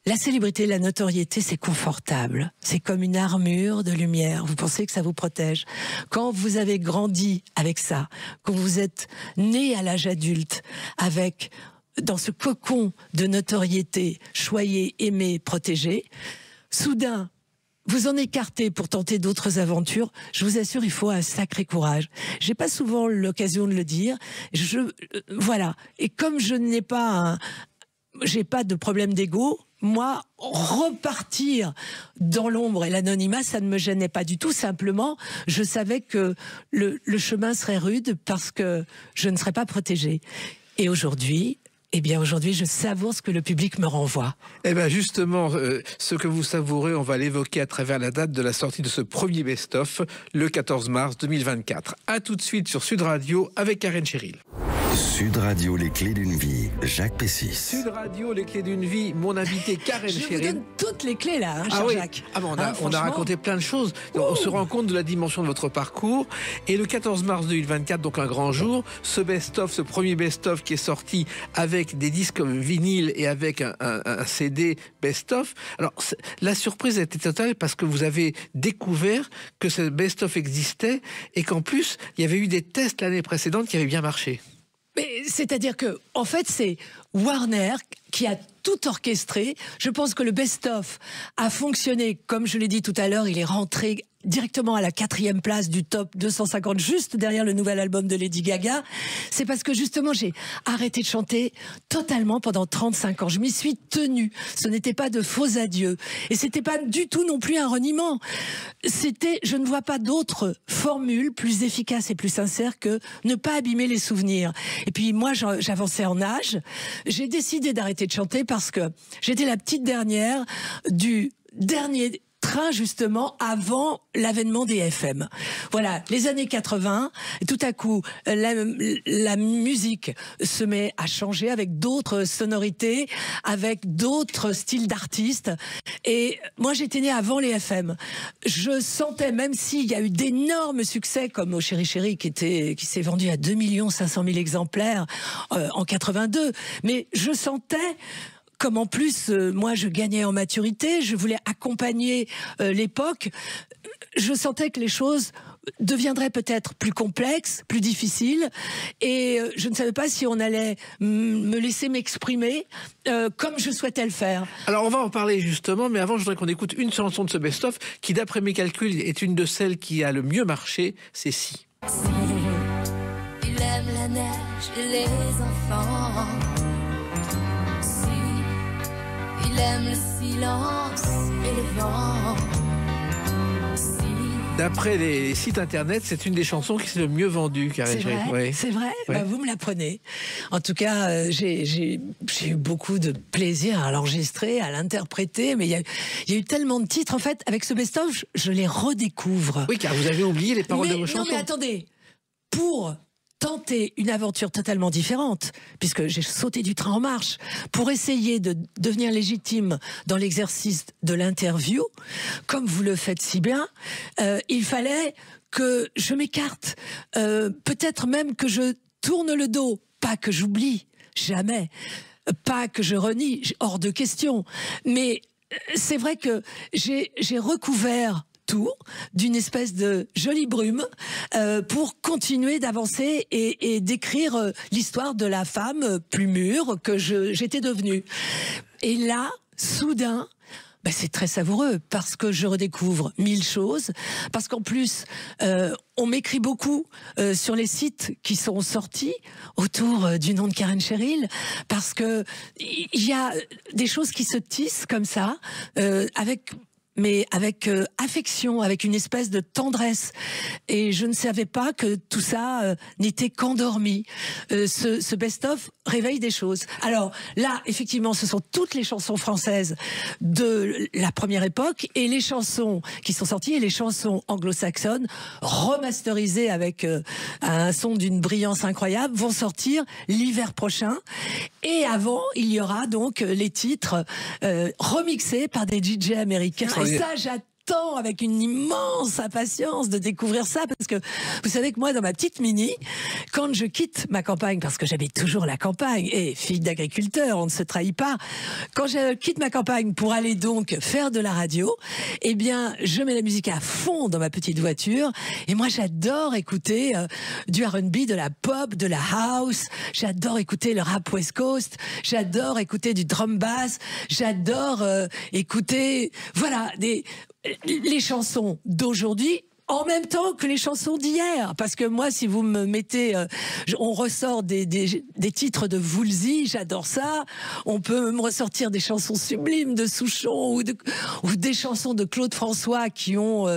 la célébrité, la notoriété, c'est confortable. C'est comme une armure de lumière. Vous pensez que ça vous protège. Quand vous avez grandi avec ça, quand vous êtes né à l'âge adulte avec, dans ce cocon de notoriété, choyé, aimé, protégé, soudain, vous en écartez pour tenter d'autres aventures, je vous assure, il faut un sacré courage. J'ai pas souvent l'occasion de le dire. Voilà. Et comme je n'ai pas j'ai pas de problème d'ego, moi, repartir dans l'ombre et l'anonymat, ça ne me gênait pas du tout. Simplement, je savais que le chemin serait rude parce que je ne serais pas protégée. Et aujourd'hui, eh bien aujourd'hui, je savoure ce que le public me renvoie. Eh bien justement, ce que vous savourez, on va l'évoquer à travers la date de la sortie de ce premier best-of, le 14 mars 2024. A tout de suite sur Sud Radio avec Karen Cheryl. Sud Radio, les clés d'une vie, Jacques Pessis. Sud Radio, les clés d'une vie, mon invité Karen Cheryl. Je vous donne toutes les clés là, cher Jacques. Ah bon, on a raconté plein de choses. Donc, on se rend compte de la dimension de votre parcours. Et le 14 mars 2024, donc un grand jour, ce best-of, ce premier best-of qui est sorti avec des disques vinyle et avec un CD best-of. Alors, la surprise était totale parce que vous avez découvert que ce best-of existait et qu'en plus, il y avait eu des tests l'année précédente qui avaient bien marché. Mais c'est-à-dire que, en fait, c'est Warner qui a tout orchestré. Je pense que le best-of a fonctionné, comme je l'ai dit tout à l'heure, il est rentré directement à la 4e place du top 250, juste derrière le nouvel album de Lady Gaga. C'est parce que justement j'ai arrêté de chanter totalement pendant 35 ans. Je m'y suis tenue. Ce n'était pas de faux adieux. Et c'était pas du tout non plus un reniement. C'était, je ne vois pas d'autre formule plus efficace et plus sincère que ne pas abîmer les souvenirs. Et puis moi, j'avançais en âge. J'ai décidé d'arrêter de chanter parce que j'étais la petite dernière du dernier train justement avant l'avènement des FM. Voilà, les années 80, tout à coup, la musique se met à changer avec d'autres sonorités, avec d'autres styles d'artistes. Et moi, j'étais née avant les FM. Je sentais, même s'il y a eu d'énormes succès, comme au Chéri Chéri, qui s'est vendu à 2 500 000 exemplaires en 82, mais je sentais comme en plus, moi, je gagnais en maturité, je voulais accompagner l'époque, je sentais que les choses deviendraient peut-être plus complexes, plus difficiles, et je ne savais pas si on allait me laisser m'exprimer comme je souhaitais le faire. Alors, on va en parler justement, mais avant, je voudrais qu'on écoute une chanson de ce best-of qui, d'après mes calculs, est une de celles qui a le mieux marché, c'est Si. Il aime la neige et les enfants. Il aime le silence et le vent. D'après les sites internet, c'est une des chansons qui s'est le mieux vendue, Karen Cheryl. C'est vrai, Ouais. Bah, vous me l'apprenez. En tout cas, j'ai eu beaucoup de plaisir à l'enregistrer, à l'interpréter, mais il y a eu tellement de titres. En fait, avec ce best-of, je les redécouvre. Oui, car vous avez oublié les paroles de vos chansons. Non, mais attendez, pour tenter une aventure totalement différente, puisque j'ai sauté du train en marche, pour essayer de devenir légitime dans l'exercice de l'interview, comme vous le faites si bien, il fallait que je m'écarte, peut-être même que je tourne le dos, pas que j'oublie, jamais, pas que je renie, hors de question, mais c'est vrai que j'ai recouvert tout d'une espèce de jolie brume pour continuer d'avancer et d'écrire l'histoire de la femme plus mûre que j'étais devenue. Et là, soudain, ben c'est très savoureux parce que je redécouvre 1000 choses, parce qu'en plus on m'écrit beaucoup sur les sites qui sont sortis autour du nom de Karen Cheryl, parce que il y a des choses qui se tissent comme ça avec affection, avec une espèce de tendresse. Et je ne savais pas que tout ça n'était qu'endormi. Ce best-of réveille des choses. Alors là, effectivement, ce sont toutes les chansons françaises de la première époque et les chansons qui sont sorties et les chansons anglo-saxonnes remasterisées avec un son d'une brillance incroyable vont sortir l'hiver prochain. Et avant, il y aura donc les titres remixés par des DJ américains. Et ça, j'attends avec une immense impatience de découvrir ça, parce que vous savez que moi, dans ma petite mini, quand je quitte ma campagne, parce que j'habite toujours la campagne, et fille d'agriculteur, on ne se trahit pas, quand je quitte ma campagne pour aller donc faire de la radio, eh bien, je mets la musique à fond dans ma petite voiture, et moi, j'adore écouter du R&B, de la pop, de la house, j'adore écouter le rap West Coast, j'adore écouter du drum bass, j'adore écouter, voilà, les chansons d'aujourd'hui en même temps que les chansons d'hier, parce que moi, si vous me mettez, on ressort des titres de Woolsey, j'adore ça. On peut me ressortir des chansons sublimes de Souchon ou des chansons de Claude François qui ont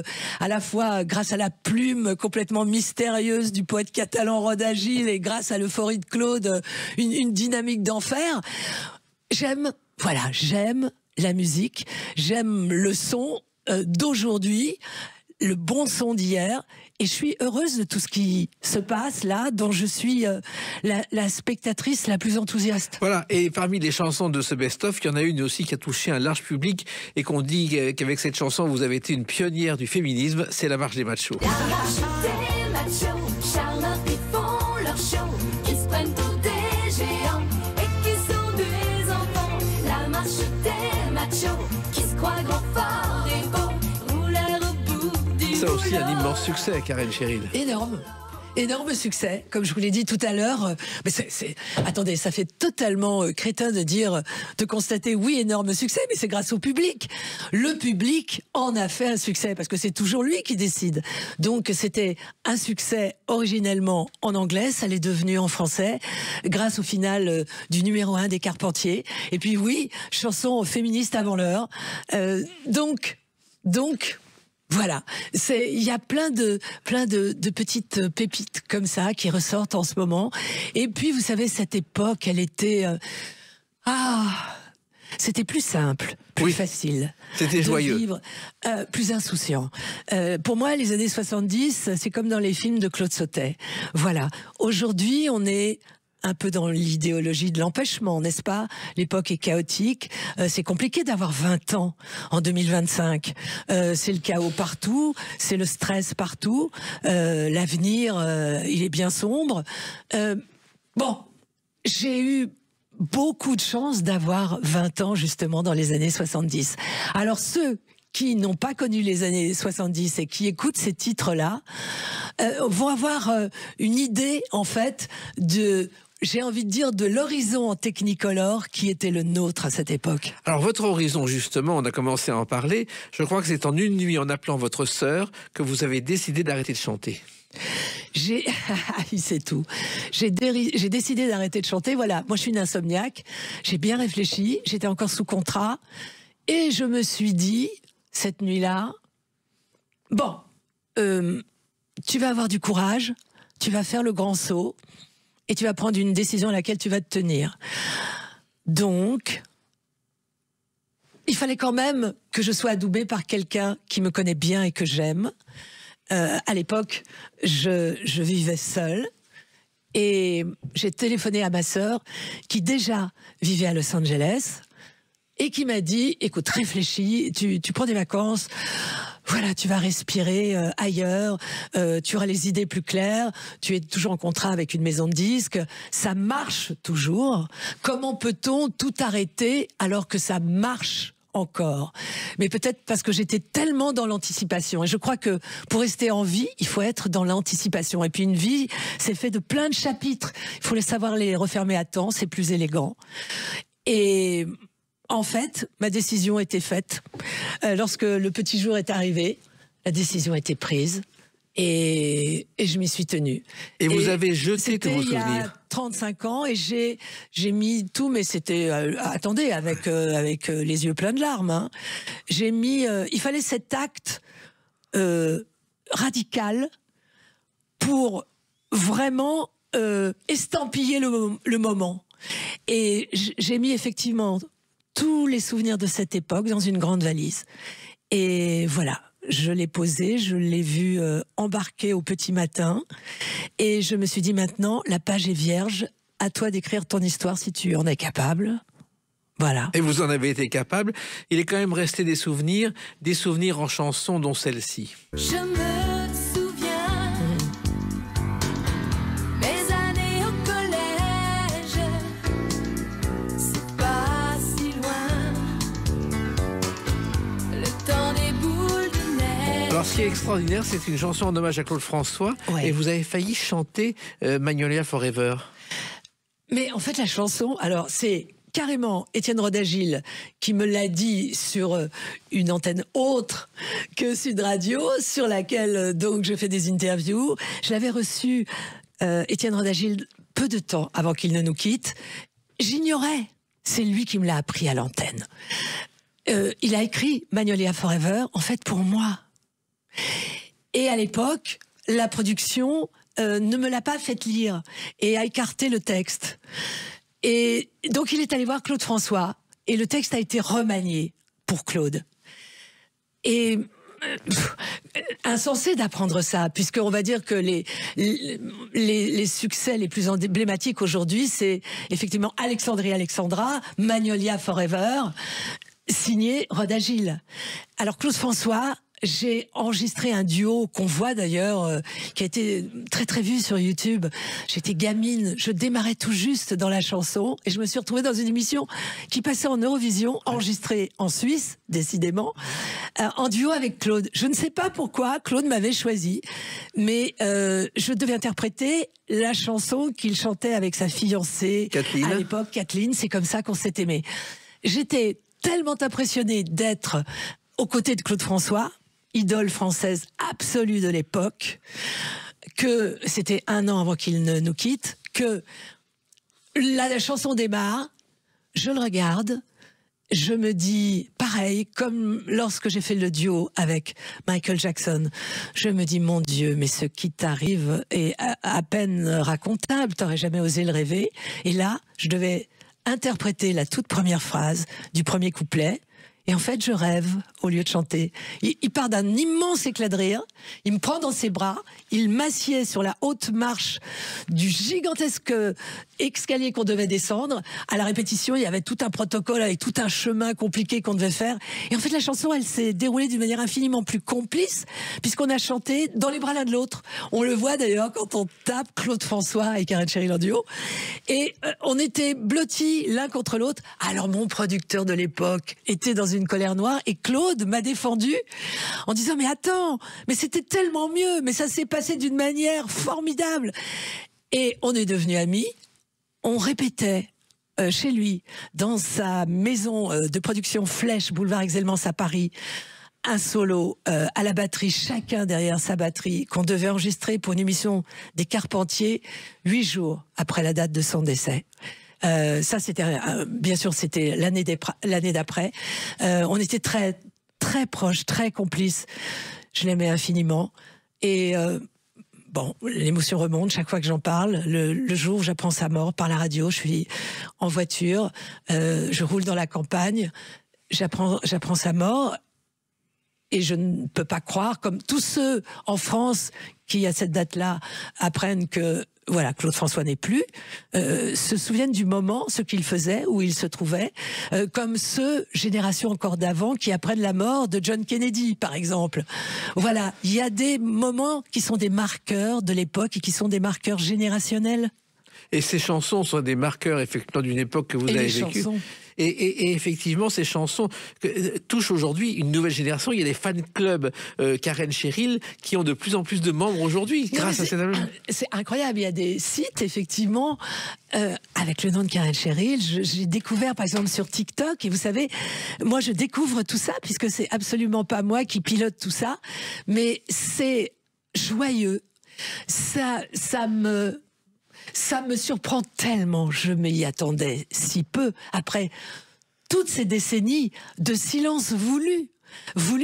à la fois, grâce à la plume complètement mystérieuse du poète catalan Rod Agile et grâce à l'euphorie de Claude, une dynamique d'enfer. J'aime la musique, j'aime le son d'aujourd'hui, le bon son d'hier, et je suis heureuse de tout ce qui se passe là, dont je suis la spectatrice la plus enthousiaste. Voilà, et parmi les chansons de ce best-of, il y en a une aussi qui a touché un large public, et qu'on dit qu'avec cette chanson, vous avez été une pionnière du féminisme, c'est la marche des machos. La marche des machos, Charlotte, ils font leur show, ils se prennent pour des géants et qui sont des enfants. La marche des machos, qui se croient grands forts et beaux, rouleurs au bout du Ça aussi un boulot. immense succès, Karen Cheryl. Énorme succès, comme je vous l'ai dit tout à l'heure. Mais attendez, ça fait totalement crétin de constater, oui, énorme succès, mais c'est grâce au public. Le public en a fait un succès, parce que c'est toujours lui qui décide. Donc c'était un succès originellement en anglais, ça l'est devenu en français, grâce au final du numéro 1 des Carpentiers. Et puis oui, chanson féministe avant l'heure. Donc, voilà, il y a plein de petites pépites comme ça qui ressortent en ce moment. Et puis, vous savez, cette époque, elle était c'était plus simple, plus facile. C'était joyeux. Vivre, plus insouciant. Pour moi, les années 70, c'est comme dans les films de Claude Sautet. Voilà. Aujourd'hui, on est un peu dans l'idéologie de l'empêchement, n'est-ce pas? L'époque est chaotique. C'est compliqué d'avoir 20 ans en 2025. C'est le chaos partout, c'est le stress partout. L'avenir, il est bien sombre. Bon, j'ai eu beaucoup de chance d'avoir 20 ans justement dans les années 70. Alors ceux qui n'ont pas connu les années 70 et qui écoutent ces titres-là vont avoir une idée en fait j'ai envie de dire, de l'horizon en Technicolor qui était le nôtre à cette époque. Alors votre horizon, justement, on a commencé à en parler. Je crois que c'est en une nuit, en appelant votre sœur, que vous avez décidé d'arrêter de chanter. C'est tout. J'ai décidé d'arrêter de chanter. Voilà, moi je suis une insomniaque. J'ai bien réfléchi. J'étais encore sous contrat. Et je me suis dit, cette nuit-là, bon, tu vas avoir du courage, tu vas faire le grand saut, et tu vas prendre une décision à laquelle tu vas te tenir. Donc, il fallait quand même que je sois adoubée par quelqu'un qui me connaît bien et que j'aime. À l'époque, je vivais seule. Et j'ai téléphoné à ma sœur, qui déjà vivait à Los Angeles, et qui m'a dit, écoute, réfléchis, tu prends des vacances, voilà, tu vas respirer ailleurs, tu auras les idées plus claires, tu es toujours en contrat avec une maison de disques, ça marche toujours. Comment peut-on tout arrêter alors que ça marche encore? Mais peut-être parce que j'étais tellement dans l'anticipation. Et je crois que pour rester en vie, il faut être dans l'anticipation. Et puis une vie, c'est fait de plein de chapitres. Il faut savoir les refermer à temps, c'est plus élégant. Et en fait, ma décision était faite. Lorsque le petit jour est arrivé, la décision était prise. Et je m'y suis tenue. Et vous avez jeté tous vos souvenirs. Il y a 35 ans et j'ai mis tout, mais c'était attendez, avec les yeux pleins de larmes. Hein. J'ai mis, il fallait cet acte radical pour vraiment estampiller le moment. Et j'ai mis effectivement tous les souvenirs de cette époque dans une grande valise. Et voilà. Je l'ai posé, je l'ai vu embarquer au petit matin et je me suis dit maintenant, la page est vierge, à toi d'écrire ton histoire si tu en es capable. Voilà. Et vous en avez été capable. Il est quand même resté des souvenirs en chansons dont celle-ci. Je me souviens mes années au collège, c'est pas si loin, le temps des boules de neige. Alors, ce qui est extraordinaire, c'est une chanson en hommage à Claude François, Ouais. et vous avez failli chanter Magnolia Forever. Mais en fait, la chanson, alors c'est carrément Étienne Roda-Gil qui me l'a dit sur une antenne autre que Sud Radio, sur laquelle donc je fais des interviews. Je l'avais reçu, Étienne Roda-Gil, peu de temps avant qu'il ne nous quitte. J'ignorais. C'est lui qui me l'a appris à l'antenne. Il a écrit Magnolia Forever, en fait, pour moi. Et à l'époque, la production ne me l'a pas fait lire et a écarté le texte. Et donc il est allé voir Claude François et le texte a été remanié pour Claude. Et insensé d'apprendre ça, puisqu'on va dire que les succès les plus emblématiques aujourd'hui, c'est effectivement Alexandrie Alexandra, Magnolia Forever, signé Roda-Gil. Alors Claude François, j'ai enregistré un duo qu'on voit d'ailleurs, qui a été très très vu sur YouTube. J'étais gamine, je démarrais tout juste dans la chanson et je me suis retrouvée dans une émission qui passait en Eurovision, enregistrée en Suisse, décidément, en duo avec Claude. Je ne sais pas pourquoi Claude m'avait choisi, mais je devais interpréter la chanson qu'il chantait avec sa fiancée Kathleen. à l'époque, Kathleen. C'est comme ça qu'on s'est aimés. J'étais tellement impressionnée d'être aux côtés de Claude François, idole française absolue de l'époque, que c'était 1 an avant qu'il ne nous quitte, que la chanson démarre, je le regarde, je me dis, pareil, comme lorsque j'ai fait le duo avec Michael Jackson, je me dis, mon Dieu, mais ce qui t'arrive est à peine racontable, t'aurais jamais osé le rêver. Et là, je devais interpréter la toute première phrase du premier couplet. Et en fait, je rêve au lieu de chanter. Il part d'un immense éclat de rire, il me prend dans ses bras, il m'assied sur la haute marche du gigantesque escalier qu'on devait descendre. À la répétition, il y avait tout un protocole avec tout un chemin compliqué qu'on devait faire. Et en fait, la chanson, elle s'est déroulée d'une manière infiniment plus complice, puisqu'on a chanté dans les bras l'un de l'autre. On le voit d'ailleurs quand on tape Claude François et Karen Cheryl en duo. Et on était blottis l'un contre l'autre. Alors mon producteur de l'époque était dans une colère noire et Claude m'a défendu en disant mais attends, mais c'était tellement mieux, mais ça s'est passé d'une manière formidable. Et on est devenus amis, on répétait chez lui, dans sa maison de production Flèche, boulevard Exelmans à Paris, un solo à la batterie, chacun derrière sa batterie, qu'on devait enregistrer pour une émission des Carpentiers 8 jours après la date de son décès. Ça, c'était bien sûr, c'était l'année d'après. On était très très proches, très complices. Je l'aimais infiniment. Et bon, l'émotion remonte chaque fois que j'en parle. Le jour où j'apprends sa mort par la radio, je suis en voiture, je roule dans la campagne, j'apprends sa mort. Et je ne peux pas croire, comme tous ceux en France qui, à cette date-là, apprennent que voilà, Claude François n'est plus, se souviennent du moment, ce qu'il faisait, où il se trouvait, comme ceux, génération encore d'avant, qui apprennent la mort de John Kennedy, par exemple. Voilà, il y a des moments qui sont des marqueurs de l'époque et qui sont des marqueurs générationnels. Et ces chansons sont des marqueurs effectivement d'une époque que vous avez vécue. Et effectivement, ces chansons touchent aujourd'hui une nouvelle génération. Il y a des fan clubs Karen Cheryl qui ont de plus en plus de membres aujourd'hui grâce à cet album. C'est incroyable. Il y a des sites, effectivement, avec le nom de Karen Cheryl. J'ai découvert, par exemple, sur TikTok. Et vous savez, moi, je découvre tout ça puisque c'est absolument pas moi qui pilote tout ça. Mais c'est joyeux. Ça me surprend tellement, je m'y attendais si peu, après toutes ces décennies de silence voulu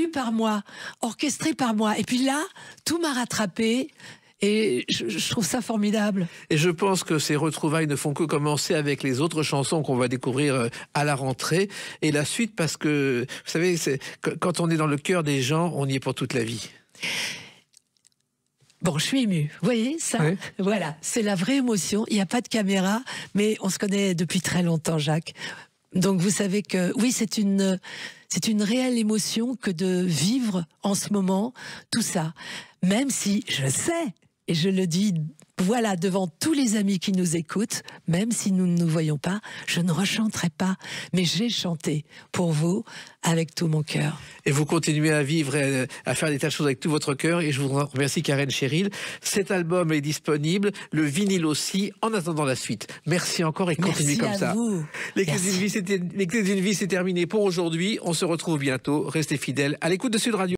par moi, orchestré par moi. Et puis là, tout m'a rattrapé. Et je trouve ça formidable. Et je pense que ces retrouvailles ne font que commencer avec les autres chansons qu'on va découvrir à la rentrée. Et la suite, parce que, vous savez, quand on est dans le cœur des gens, on y est pour toute la vie. Bon, je suis émue. Vous voyez, ça, oui. Voilà, c'est la vraie émotion. Il n'y a pas de caméra, mais on se connaît depuis très longtemps, Jacques. Donc, vous savez que, oui, c'est une réelle émotion que de vivre en ce moment tout ça. Même si je sais, et je le dis, voilà, devant tous les amis qui nous écoutent, même si nous ne nous voyons pas, je ne rechanterai pas, mais j'ai chanté pour vous avec tout mon cœur. Et vous continuez à vivre et à faire des tas de choses avec tout votre cœur, et je vous remercie, Karen Cheryl. Cet album est disponible, le vinyle aussi, en attendant la suite. Merci encore et continuez comme ça. Vous. Les Clés d'une vie, c'est terminé pour aujourd'hui. On se retrouve bientôt. Restez fidèles à l'écoute de Sud Radio.